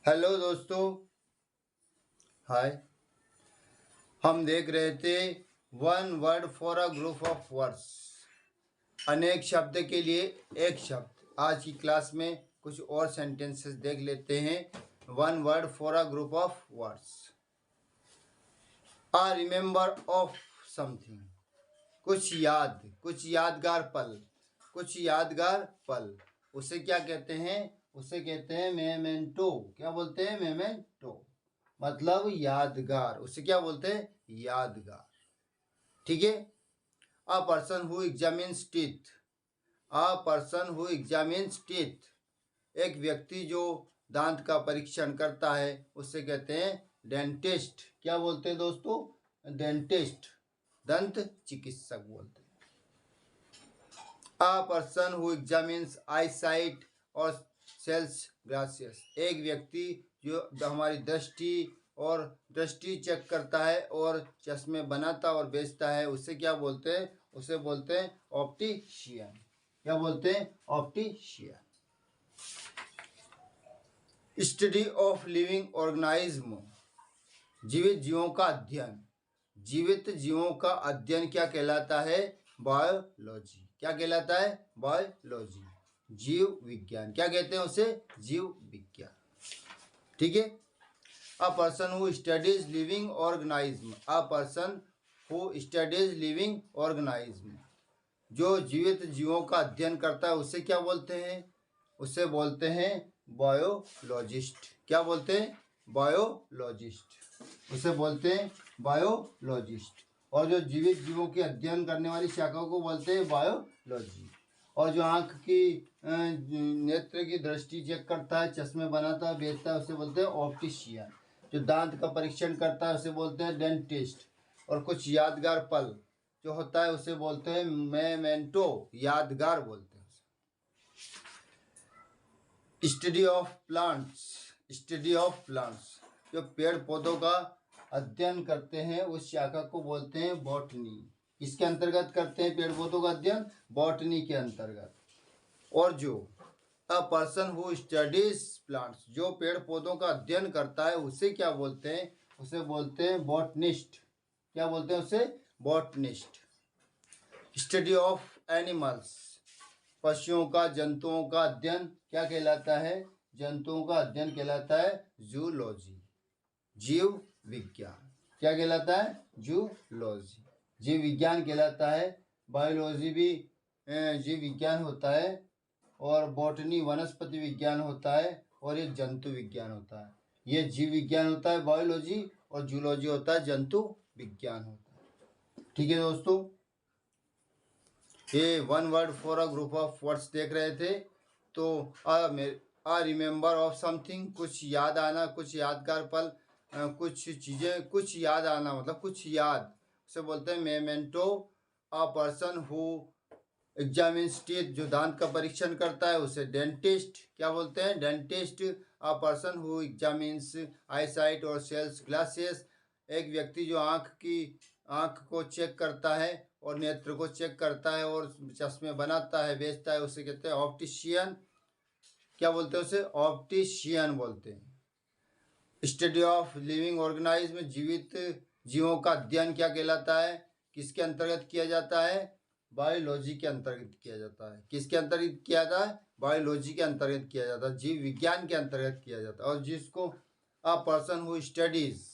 Hello दोस्तों। हाय। हम देख रहे थे one word for a group of words, अनेक शब्द के लिए एक शब्द। आज की क्लास में कुछ और सेंटेंसेस देख लेते हैं। One word for a group of words. A remember of something, कुछ याद, कुछ यादगार पल, कुछ यादगार पल। उसे क्या कहते हैं? उसे कहते हैं मेमेंटो। क्या बोलते हैं? मेमेंटो मतलब यादगार। उसे क्या बोलते हैं? यादगार। ठीक है। A person who examines teeth, a person who examines teeth, एक व्यक्ति जो दांत का परीक्षण करता है उसे कहते हैं डेंटिस्ट। क्या बोलते हैं दोस्तों? डेंटिस्ट, दंत चिकित्सक बोलते हैं। A person who examines I site और सेल्स ग्लासेस, एक व्यक्ति जो हमारी दृष्टि और दृष्टि चेक करता है और चश्मे बनाता और बेचता है उसे क्या बोलते हैं? उसे बोलते हैं ऑप्टिशियन। क्या बोलते हैं? Optician. Study of living organism, जीवित जीवों का अध्ययन। जीवित जीवों का अध्ययन क्या कहलाता है? बायोलॉजी। क्या कहलाता है? बायोलॉजी, जीव विज्ञान। क्या कहते हैं उसे? जीव विज्ञान। ठीक है। A person who studies living organism, a person who studies living organism, जो जीवित जीवों का अध्ययन करता है उसे क्या बोलते हैं? उसे बोलते हैं बायोलॉजिस्ट। क्या बोलते हैं? बायोलॉजिस्ट। उसे बोलते हैं बायोलॉजिस्ट। और जो जीवित जीवों के अध्ययन करने वाली शाखा को बोलते हैं बायोलॉजी। और जो आंख की नेत्र की दृष्टि चेक करता है, चश्मे बनाता है, बेचता है, उसे बोलते हैं ऑप्टिशियन। जो दांत का परीक्षण करता है उसे बोलते हैं डेंटिस्ट। और कुछ यादगार पल जो होता है उसे बोलते हैं मेमेंटो, यादगार बोलते हैं उसे। Study of plants, study of plants, जो पेड़ पौधों का अध्ययन करते हैं उस शाखा को बोलते हैं बॉटनी। इसके अंतर्गत करते हैं पेड़ पौधों का अध्ययन? बॉटनी के अंतर्गत। और जो a person who studies plants, जो पेड़ पौधों का अध्ययन करता है उसे क्या बोलते हैं? उसे बोलते हैं बॉटनिस्ट। क्या बोलते हैं उसे? बॉटनिस्ट। स्टडी ऑफ एनिमल्स, पशुओं का, जंतुओं का अध्ययन क्या कहलाता है? जंतुओं का अध्ययन कहलाता है जूलॉजी, जीव विज्ञान। क्या कहलाता है? जूलॉजी, जीव विज्ञान कहलाता है। बायोलॉजी भी जीव विज्ञान होता है, और बॉटनी वनस्पति विज्ञान होता है, और ये जंतु विज्ञान होता है। ये जीव विज्ञान होता है बायोलॉजी, और जूलॉजी होता है जंतु विज्ञान होता है। ठीक है दोस्तों, ये one word for a group of words देख रहे थे। तो आ रिमेंबर ऑफ समथिंग, कुछ याद आना, कुछ यादगार पल, कुछ चीज़ें, कुछ याद आना मतलब कुछ याद, उसे बोलते हैं memento. A person who examines teeth, जो दांत का परीक्षण करता है उसे डेंटिस्ट। क्या बोलते हैं? Dentist. A person who examines I site और सेल्स ग्लासेस, एक व्यक्ति जो आँख को चेक करता है और नेत्र को चेक करता है और चश्मे बनाता है, बेचता है, उसे कहते हैं ऑप्टिशियन। क्या बोलते हैं उसे? ऑप्टिशियन बोलते हैं। स्टडी ऑफ लिविंग ऑर्गेनिज्म, जीवित जीवों का अध्ययन क्या कहलाता है? किसके अंतर्गत किया जाता है? बायोलॉजी के अंतर्गत किया जाता है। किसके अंतर्गत किया जाता है? बायोलॉजी के अंतर्गत किया जाता है, जीव विज्ञान के अंतर्गत किया जाता है। और जिसको a person who studies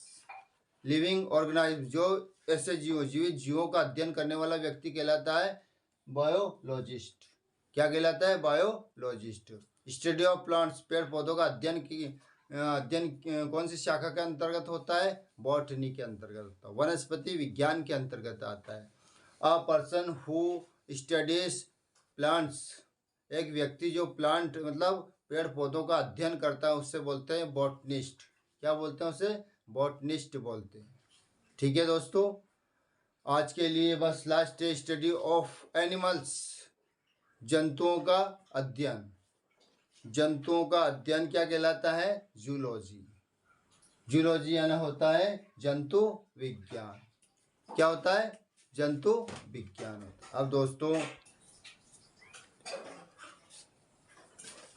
living organism, जो ऐसे जीवित जीवों का अध्ययन करने वाला व्यक्ति कहलाता है बायोलॉजिस्ट। क्या कहलाता है? बायोलॉजिस्ट। स्टडी ऑफ प्लांट्स, पेड़ पौधों का अध्ययन कौन सी शाखा के अंतर्गत होता है? बॉटनी के अंतर्गत होता है, वनस्पति विज्ञान के अंतर्गत आता है। A person who studies plants, एक व्यक्ति जो प्लांट मतलब पेड़ पौधों का अध्ययन करता है उसे बोलते हैं बॉटनिस्ट। क्या बोलते हैं उसे? बॉटनिस्ट बोलते हैं। ठीक है दोस्तों, आज के लिए बस लास्ट है स्टडी ऑफ एनिमल्स, जंतुओं का अध्ययन। जंतुओं का अध्ययन क्या कहलाता है? जूलॉजी। जूलॉजी यानी होता है जंतु विज्ञान। क्या होता है? जंतु विज्ञान होता है। अब दोस्तों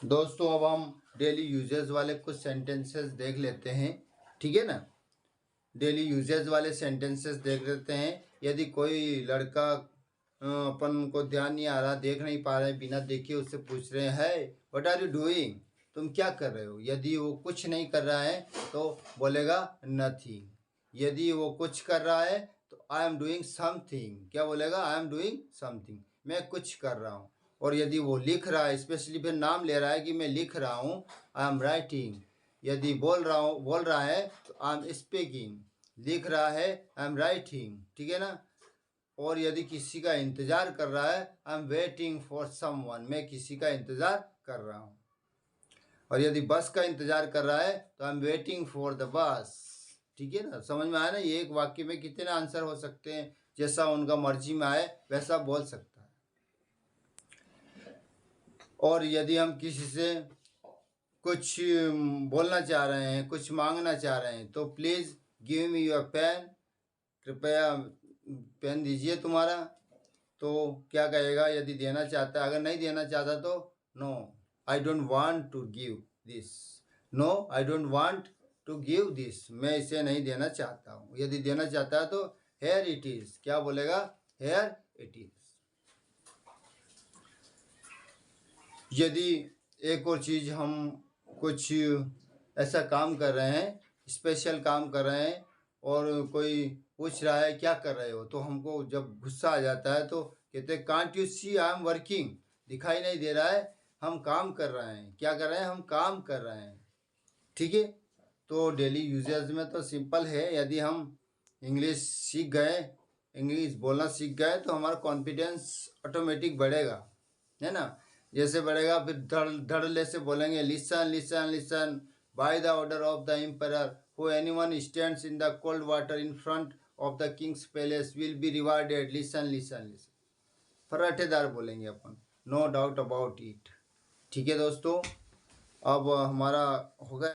दोस्तों अब हम डेली यूजेस वाले कुछ सेंटेंसेस देख लेते हैं, ठीक है ना। डेली यूजेस वाले सेंटेंसेस देख लेते हैं। यदि कोई लड़का अपन को ध्यान नहीं आ रहा, देख नहीं पा रहे, बिना देखे उससे पूछ रहे हैं, व्हाट आर यू डूइंग, तुम क्या कर रहे हो। यदि वो कुछ नहीं कर रहा है तो बोलेगा नथिंग। यदि वो कुछ कर रहा है तो आई एम डूइंग समथिंग। क्या बोलेगा, आई एम डूइंग समथिंग, मैं कुछ कर रहा हूँ। और यदि वो लिख रहा है, स्पेशली फिर नाम ले रहा है कि मैं लिख रहा हूँ, आई एम राइटिंग। यदि बोल रहा है तो आई एम स्पीकिंग। लिख रहा है, आई एम राइटिंग, ठीक है ना। और यदि किसी का इंतजार कर रहा है, I am waiting for someone, मैं किसी का इंतजार कर रहा हूँ। और यदि बस का इंतजार कर रहा है तो I am waiting for the bus, ठीक है ना। समझ में आया ना। ये एक वाक्य में कितने आंसर हो सकते हैं, जैसा उनका मर्जी में आए वैसा बोल सकता है। और यदि हम किसी से कुछ बोलना चाह रहे हैं, कुछ मांगना चाह रहे हैं, तो please give me your pen, कृपया पेन दीजिए तुम्हारा। तो क्या कहेगा यदि देना चाहता है। अगर नहीं देना चाहता तो no I don't want to give this, no I don't want to give this, मैं इसे नहीं देना चाहता हूँ। यदि देना चाहता है तो हेयर इट इज़, क्या बोलेगा, हेयर इट इज़। यदि एक और चीज़, हम कुछ ऐसा काम कर रहे हैं, स्पेशल काम कर रहे हैं, और कोई पूछ रहा है क्या कर रहे हो, तो हमको जब गुस्सा आ जाता है तो कहते हैं can't you see I am working, दिखाई नहीं दे रहा है, हम काम कर रहे हैं। क्या कर रहे हैं, हम काम कर रहे हैं, ठीक है। तो डेली यूजेज में तो सिंपल है। यदि हम इंग्लिश सीख गए, इंग्लिश बोलना सीख गए, तो हमारा कॉन्फिडेंस ऑटोमेटिक बढ़ेगा, है ना। जैसे बढ़ेगा, फिर धड़ल्ले से बोलेंगे, listen listen listen, by the order of the emperor who anyone stands in the cold water in front of the king's palace will be rewarded, listen listen listen. फर्राटेदार बोलेंगे अपन, नो डाउट अबाउट इट, ठीक है दोस्तों। अब हमारा हो गया।